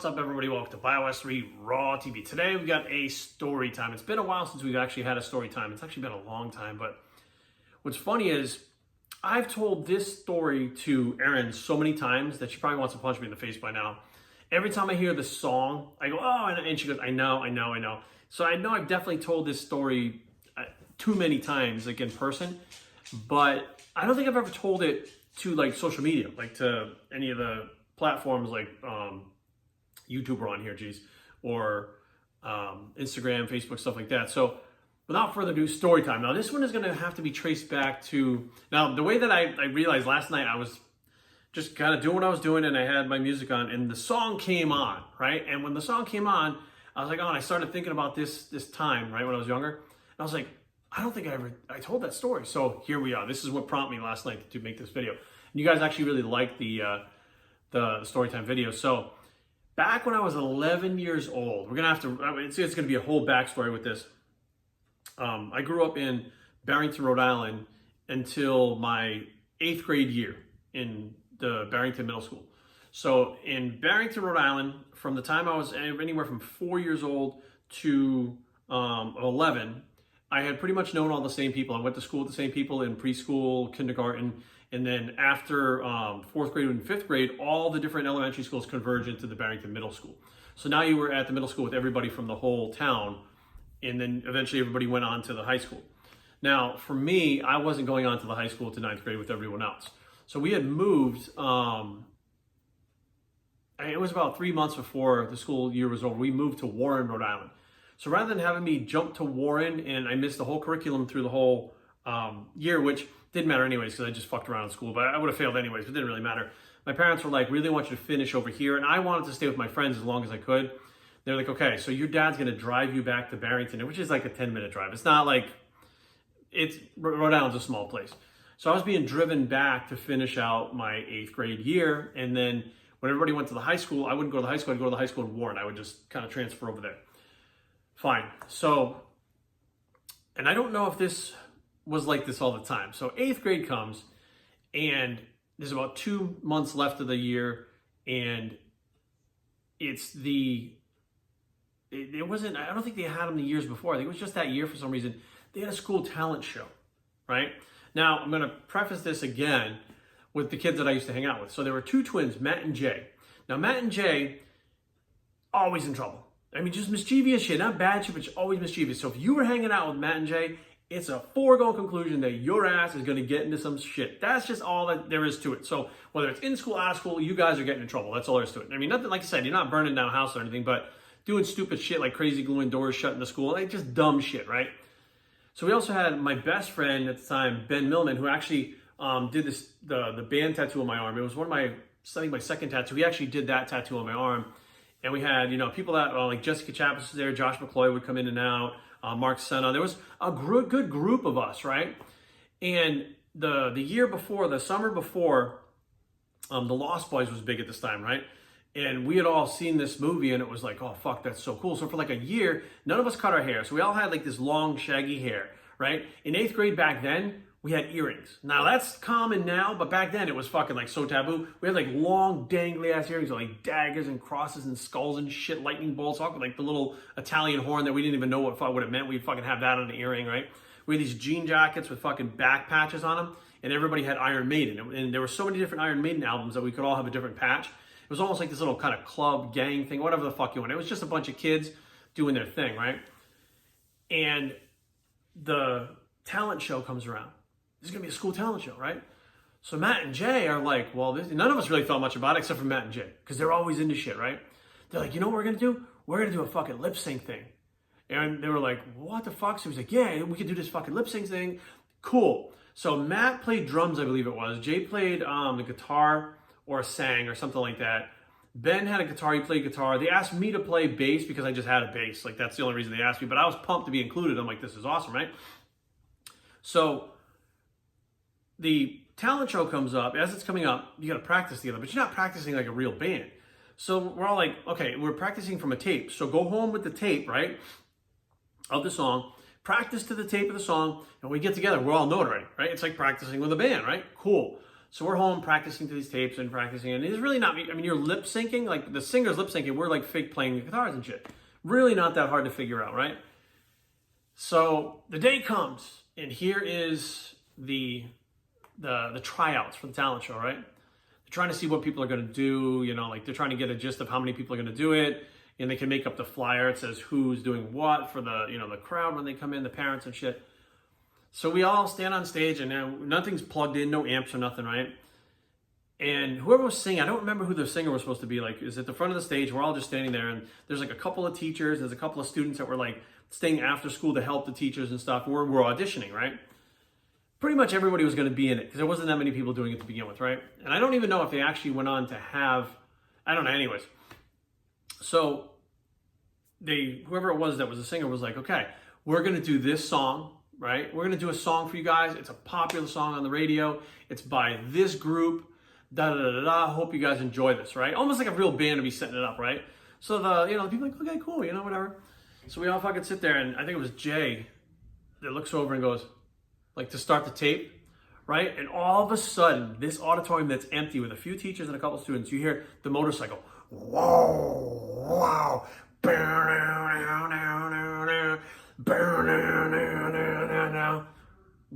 What's up, everybody? Welcome to BioS3 Raw TV. Today we got a story time. It's been a while since we've actually had a story time. It's actually been a long time, but what's funny is I've told this story to Erin so many times that she probably wants to punch me in the face by now. Every time I hear the song, I go, oh, and she goes, I know. So I know I've definitely told this story too many times, like in person, but I don't think I've ever told it to like social media, like to any of the platforms like YouTube are on here, or Instagram, Facebook, stuff like that. So without further ado, story time. Now this one is going to have to be traced back to, now the way that I realized last night, I was just kind of doing what I was doing and I had my music on and the song came on, right? And when the song came on, I was like, oh, and I started thinking about this time, right, when I was younger. And I was like, I don't think I told that story. So here we are. This is what prompted me last night to make this video. And you guys actually really liked the storytime video. So back when I was 11 years old, we're gonna have to, it's gonna be a whole backstory with this. I grew up in Barrington, Rhode Island until my 8th grade year in the Barrington Middle School. So in Barrington, Rhode Island, from the time I was anywhere from 4 years old to 11, I had pretty much known all the same people. I went to school with the same people in preschool, kindergarten, and then after 4th grade and 5th grade, all the different elementary schools converged into the Barrington Middle School. So now you were at the middle school with everybody from the whole town, and then eventually everybody went on to the high school. Now, for me, I wasn't going on to the high school to 9th grade with everyone else. So we had moved, it was about 3 months before the school year was over, we moved to Warren, Rhode Island. So rather than having me jump to Warren and I missed the whole curriculum through the whole year, which didn't matter anyways because I just fucked around in school, but I would have failed anyways, but it didn't really matter. My parents were like, really want you to finish over here, and I wanted to stay with my friends as long as I could. They're like, okay, so your dad's gonna drive you back to Barrington, which is like a 10-minute drive. It's not like, Rhode Island's a small place. So I was being driven back to finish out my 8th grade year, and then when everybody went to the high school, I wouldn't go to the high school, I'd go to the high school in Warren. I would just kind of transfer over there. Fine, so, and I don't know if this was like this all the time. So 8th grade comes and there's about 2 months left of the year and it wasn't, I don't think they had them the years before. I think it was just that year for some reason. They had a school talent show, right? Now, I'm gonna preface this again with the kids that I used to hang out with. So there were 2 twins, Matt and Jay. Now, Matt and Jay, always in trouble. I mean, just mischievous shit, not bad shit, but just always mischievous. So if you were hanging out with Matt and Jay, it's a foregone conclusion that your ass is going to get into some shit. That's just all that there is to it. So whether it's in school, out of school, you guys are getting in trouble. That's all there is to it. I mean, nothing, like I said, you're not burning down a house or anything, but doing stupid shit like crazy gluing doors shut in the school, like just dumb shit, right? So we also had my best friend at the time, Ben Millman, who actually did this, the band tattoo on my arm. It was one of my, I think my second tattoo. He actually did that tattoo on my arm. And we had, people that, like Jessica Chappis was there, Josh McCloy would come in and out, Mark Senna. There was a good group of us, right? And the year before, the summer before, The Lost Boys was big at this time, right? And we had all seen this movie and it was like, oh, fuck, that's so cool. So for like a year, none of us cut our hair. So we all had like this long, shaggy hair, right? In 8th grade back then, we had earrings. Now that's common now, but back then it was fucking like so taboo. We had like long dangly ass earrings with like daggers and crosses and skulls and shit, lightning bolts, like the little Italian horn that we didn't even know what it meant. We'd fucking have that on the earring, right? We had these jean jackets with fucking back patches on them, and everybody had Iron Maiden. And there were so many different Iron Maiden albums that we could all have a different patch. It was almost like this little kind of club gang thing, whatever the fuck you want. It was just a bunch of kids doing their thing, right? And the talent show comes around. This is gonna be a school talent show, right? So Matt and Jay are like, well, none of us really thought much about it except for Matt and Jay, because they're always into shit, right? They're like, you know what we're gonna do? We're gonna do a fucking lip sync thing. And they were like, what the fuck? So he was like, yeah, we could do this fucking lip sync thing. Cool. So Matt played drums, I believe it was. Jay played the guitar or sang or something like that. Ben had a guitar, he played guitar. They asked me to play bass because I just had a bass. Like, that's the only reason they asked me, but I was pumped to be included. I'm like, this is awesome, right? So the talent show comes up. As it's coming up, you got to practice together, but you're not practicing like a real band. So we're all like, okay, we're practicing from a tape. So go home with the tape, right, of the song, practice to the tape of the song, and we get together. We all know it already, right? It's like practicing with a band, right? Cool. So we're home practicing to these tapes and practicing, and it's really not, I mean, you're lip syncing, like the singer's lip syncing, we're like fake playing the guitars and shit. Really not that hard to figure out, right? So the day comes, and here is the tryouts for the talent show, right? They're trying to see what people are going to do, you know, like they're trying to get a gist of how many people are going to do it, and they can make up the flyer. It says who's doing what for the, you know, the crowd when they come in, the parents and shit. So we all stand on stage, and nothing's plugged in, no amps or nothing, right? And whoever was singing, I don't remember who the singer was supposed to be, like, is at the front of the stage. We're all just standing there, and there's like a couple of teachers, there's a couple of students that were like staying after school to help the teachers and stuff. We're auditioning, right? Pretty much everybody was going to be in it because there wasn't that many people doing it to begin with, right? And I don't even know if they actually went on to have, I don't know, anyways. So whoever it was that was the singer was like, okay, we're going to do this song, right? We're going to do a song for you guys. It's a popular song on the radio. It's by this group. Da-da-da-da-da. Hope you guys enjoy this, right? Almost like a real band to be setting it up, right? So the people are like, okay, cool, whatever. So we all fucking sit there, and I think it was Jay that looks over and goes, like, to start the tape, right? And all of a sudden, this auditorium that's empty with a few teachers and a couple students, you hear the motorcycle, whoa, wow,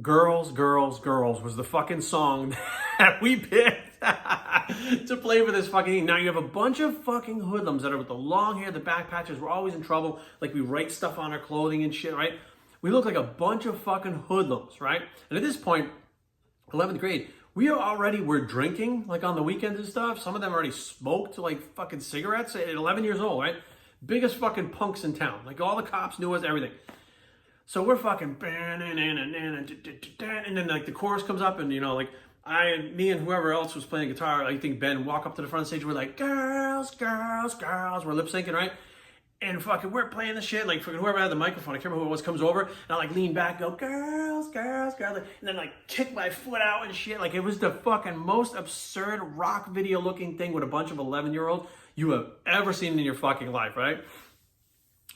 Girls, Girls, Girls was the fucking song that we picked to play for this fucking thing. Now you have a bunch of fucking hoodlums that are with the long hair, the back patches. We're always in trouble. Like, we write stuff on our clothing and shit, right? We look like a bunch of fucking hoodlums, right? And at this point, 11th grade, we're drinking, like, on the weekends and stuff. Some of them already smoked, like, fucking cigarettes at 11 years old, right? Biggest fucking punks in town. Like, all the cops knew us, everything. So we're fucking, and then, like, the chorus comes up, and, you know, like, me and whoever else was playing guitar, I think Ben, walk up to the front of the stage. We're like, girls, girls, girls. We're lip syncing, right? And fucking, we're playing the shit. Like, fucking whoever had the microphone, I can't remember who it was, comes over, and I like lean back, and go, girls, girls, girls, and then like kick my foot out and shit. Like, it was the fucking most absurd rock video looking thing with a bunch of 11-year-olds you have ever seen in your fucking life, right?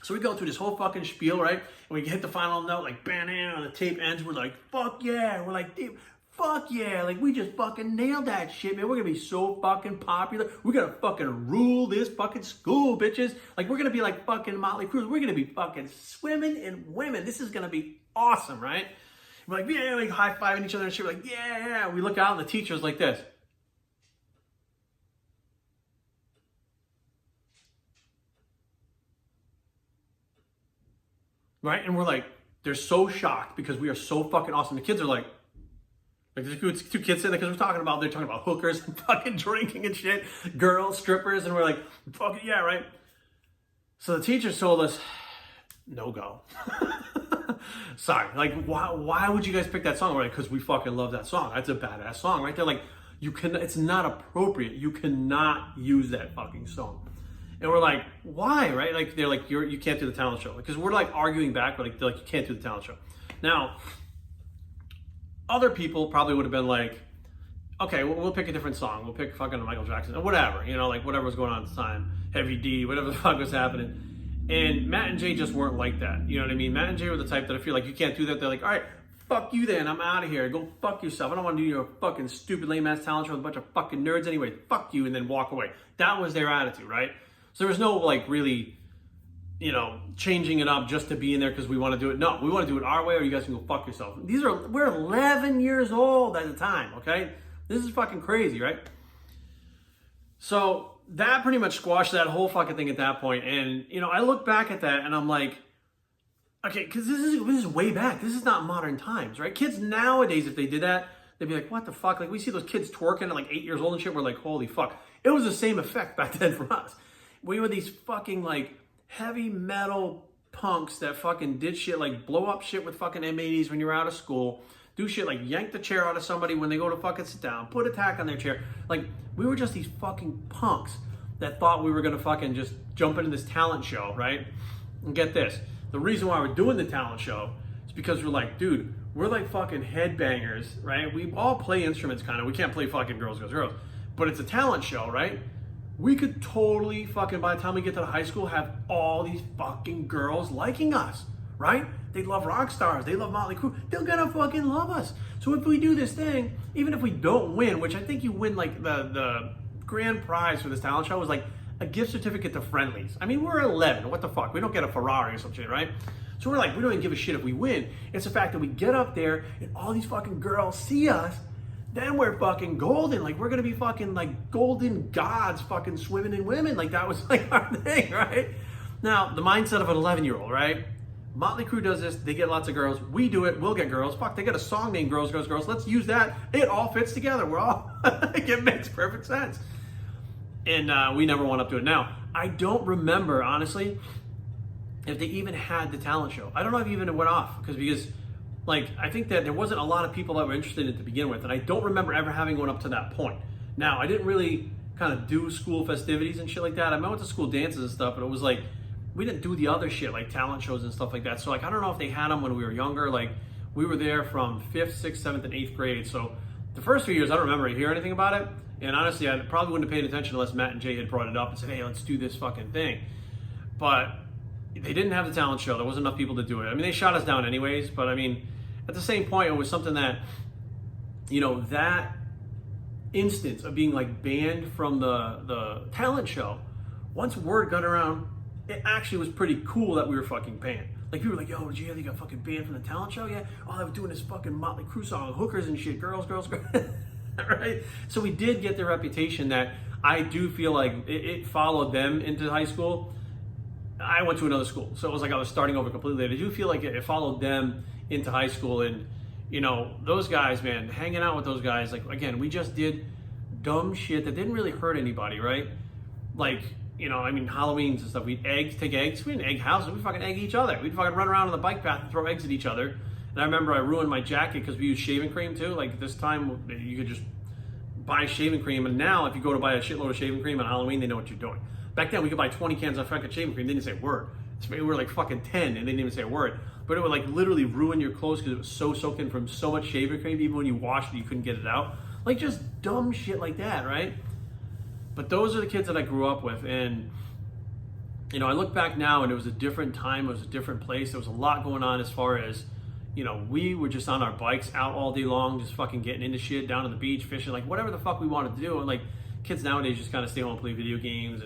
So we go through this whole fucking spiel, right? And we hit the final note, like, bam, and the tape ends. We're like, fuck yeah. We're like, dude, fuck yeah. Like, we just fucking nailed that shit, man. We're gonna be so fucking popular. We're gonna fucking rule this fucking school, bitches. Like, we're gonna be like fucking Motley Crue. We're gonna be fucking swimming in women. This is gonna be awesome, right? We're like, yeah, like high-fiving each other and shit. We're like, yeah. We look out, and the teacher's like this. Right? And we're like, they're so shocked because we are so fucking awesome. The kids are like there's two kids sitting there because they're talking about hookers and fucking drinking and shit, girls, strippers, and we're like, fucking yeah, right? So the teachers told us, no go. Sorry, like, why would you guys pick that song? We're like, because we fucking love that song. That's a badass song, right? They're like, it's not appropriate. You cannot use that fucking song. And we're like, why, right? Like, they're like, you can't do the talent show. Because we're like arguing back, but they're like, you can't do the talent show. Now, other people probably would have been like, okay, we'll pick a different song. We'll pick fucking Michael Jackson or whatever, like whatever was going on at the time, Heavy D, whatever the fuck was happening. And Matt and Jay just weren't like that. You know what I mean? Matt and Jay were the type that I feel like you can't do that. They're like, all right, fuck you then. I'm out of here. Go fuck yourself. I don't want to do your fucking stupid lame ass talent show with a bunch of fucking nerds anyway. Fuck you, and then walk away. That was their attitude, right? So there was no like really, changing it up just to be in there because we want to do it. No, we want to do it our way, or you guys can go fuck yourself. We're 11 years old at the time, okay? This is fucking crazy, right? So that pretty much squashed that whole fucking thing at that point. And, I look back at that and I'm like, okay, because this is way back. This is not modern times, right? Kids nowadays, if they did that, they'd be like, what the fuck? Like, we see those kids twerking at like 8 years old and shit. We're like, holy fuck. It was the same effect back then for us. We were these fucking like heavy metal punks that fucking did shit like blow up shit with fucking M80s when you're out of school, do shit like yank the chair out of somebody when they go to fucking sit down, put a tack on their chair. Like, we were just these fucking punks that thought we were gonna fucking just jump into this talent show, right? And get this, the reason why we're doing the talent show is because we're like, dude, we're like fucking headbangers, right? We all play instruments kind of. We can't play fucking girls, girls, girls. But it's a talent show, right? We could totally fucking, by the time we get to the high school, have all these fucking girls liking us, right? They love rock stars. They love Motley Crue. They're gonna fucking love us. So if we do this thing, even if we don't win, which I think you win like the grand prize for this talent show was like a gift certificate to Friendlies. I mean, we're 11. What the fuck? We don't get a Ferrari or some shit, right? So we're like, we don't even give a shit if we win. It's the fact that we get up there and all these fucking girls see us. Then we're fucking golden. Like, we're gonna be fucking like golden gods fucking swimming in women. Like, that was like our thing, right? Now, the mindset of an 11-year-old, right? Motley Crue does this. They get lots of girls. We do it. We'll get girls. Fuck, they got a song named Girls, Girls, Girls. Let's use that. It all fits together. We're all, it makes perfect sense. And we never went up to it. Now, I don't remember, honestly, if they even had the talent show. I don't know if even it went off because like, I think that there wasn't a lot of people that were interested in it to begin with. And I don't remember ever having one up to that point. Now, I didn't really kind of do school festivities and shit like that. I went to school dances and stuff, but it was like, we didn't do the other shit like talent shows and stuff like that. So like, I don't know if they had them when we were younger. Like, we were there from 5th, 6th, 7th, and 8th grade. So the first few years, I don't remember hearing anything about it. And honestly, I probably wouldn't have paid attention unless Matt and Jay had brought it up and said, hey, let's do this fucking thing. But they didn't have the talent show. There wasn't enough people to do it. I mean, they shot us down anyways. But I mean, at the same point, it was something that, you know, that instance of being like banned from the talent show, once word got around, it actually was pretty cool that we were fucking banned. Like, people were like, yo, did you hear they got fucking banned from the talent show yet? Oh, they were doing this fucking Motley Crue song, hookers and shit, girls, girls, girls. Right? So we did get the reputation that I do feel like it followed them into high school. I went to another school, so it was like I was starting over completely. I do feel like it followed them into high school. And, you know, those guys, man, hanging out with those guys, like, again, we just did dumb shit that didn't really hurt anybody, right? Like, you know, I mean, Halloweens and stuff, we'd take eggs, we didn't egg houses, we'd fucking egg each other. We'd fucking run around on the bike path and throw eggs at each other. And I remember I ruined my jacket because we used shaving cream too. Like, this time, you could just buy shaving cream, and now if you go to buy a shitload of shaving cream on Halloween, they know what you're doing. Back then, we could buy 20 cans of fucking shaving cream, they didn't say a word. We were like fucking 10, and they didn't even say a word. But it would like literally ruin your clothes because it was so soaked in from so much shaving cream, even when you washed it, you couldn't get it out. Like, just dumb shit like that, right? But those are the kids that I grew up with, and you know, I look back now and it was a different time, it was a different place, there was a lot going on as far as, you know, we were just on our bikes out all day long, just fucking getting into shit, down to the beach, fishing, like whatever the fuck we wanted to do. And like, kids nowadays just kind of stay home and play video games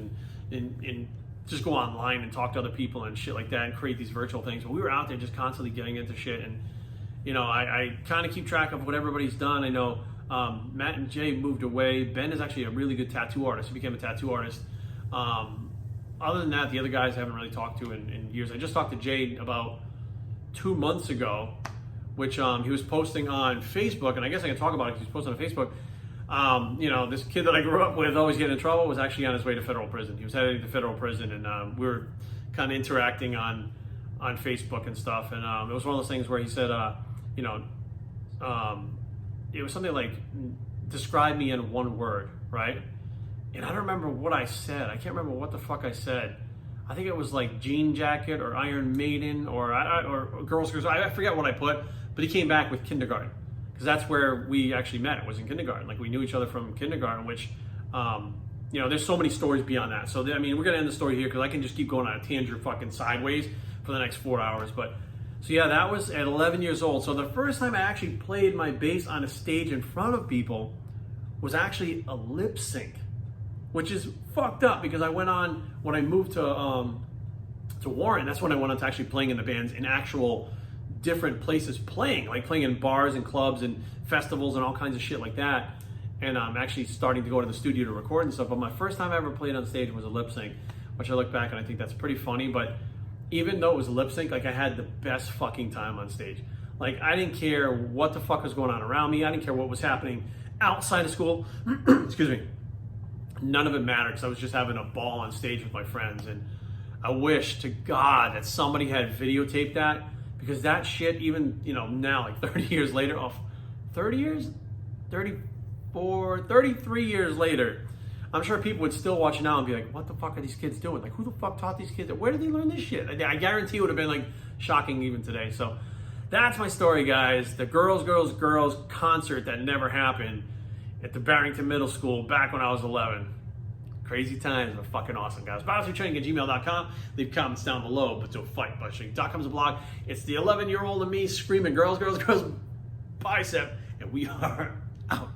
and just go online and talk to other people and shit like that and create these virtual things. But we were out there just constantly getting into shit. And, you know, I kind of keep track of what everybody's done. I know Matt and Jay moved away. Ben is actually a really good tattoo artist. He became a tattoo artist. Other than that, the other guys I haven't really talked to in years. I just talked to Jay about 2 months ago, which he was posting on Facebook, and I guess I can talk about it because he's posting on Facebook. You know, this kid that I grew up with, always getting in trouble, was actually on his way to federal prison. He was heading to federal prison, and we were kind of interacting on Facebook and stuff. And it was one of those things where he said, you know, it was something like, describe me in one word, right? And I don't remember what I said. I can't remember what the fuck I said. I think it was like Jean Jacket or Iron Maiden or Girls. I forget what I put, but he came back with kindergarten because that's where we actually met. It was in kindergarten. Like, we knew each other from kindergarten, which, you know, there's so many stories beyond that. So, I mean, we're going to end the story here because I can just keep going on a tangent fucking sideways for the next 4 hours. But, so yeah, that was at 11 years old. So the first time I actually played my bass on a stage in front of people was actually a lip sync, which is fucked up because I went on, when I moved to Warren, that's when I went on to actually playing in the bands in actual different places playing, like playing in bars and clubs and festivals and all kinds of shit like that. And I'm actually starting to go to the studio to record and stuff. But my first time I ever played on stage was a lip sync, which I look back and I think that's pretty funny. But even though it was a lip sync, like, I had the best fucking time on stage. Like, I didn't care what the fuck was going on around me. I didn't care what was happening outside of school. Excuse me. None of it mattered because I was just having a ball on stage with my friends. And I wish to God that somebody had videotaped that, because that shit, even, you know, now, like 30 years later, 30 years? 34, 33 years later, I'm sure people would still watch now and be like, what the fuck are these kids doing? Like, who the fuck taught these kids? Where did they learn this shit? I guarantee it would have been like shocking even today. So that's my story, guys. The Girls, Girls, Girls concert that never happened at the Barrington Middle School back when I was 11. Crazy times, but fucking awesome, guys. BioStraining@gmail.com. Leave comments down below, but don't fight. BioStraining.com is a blog. It's the 11-year-old and me screaming, girls, girls, girls, bicep, and we are out.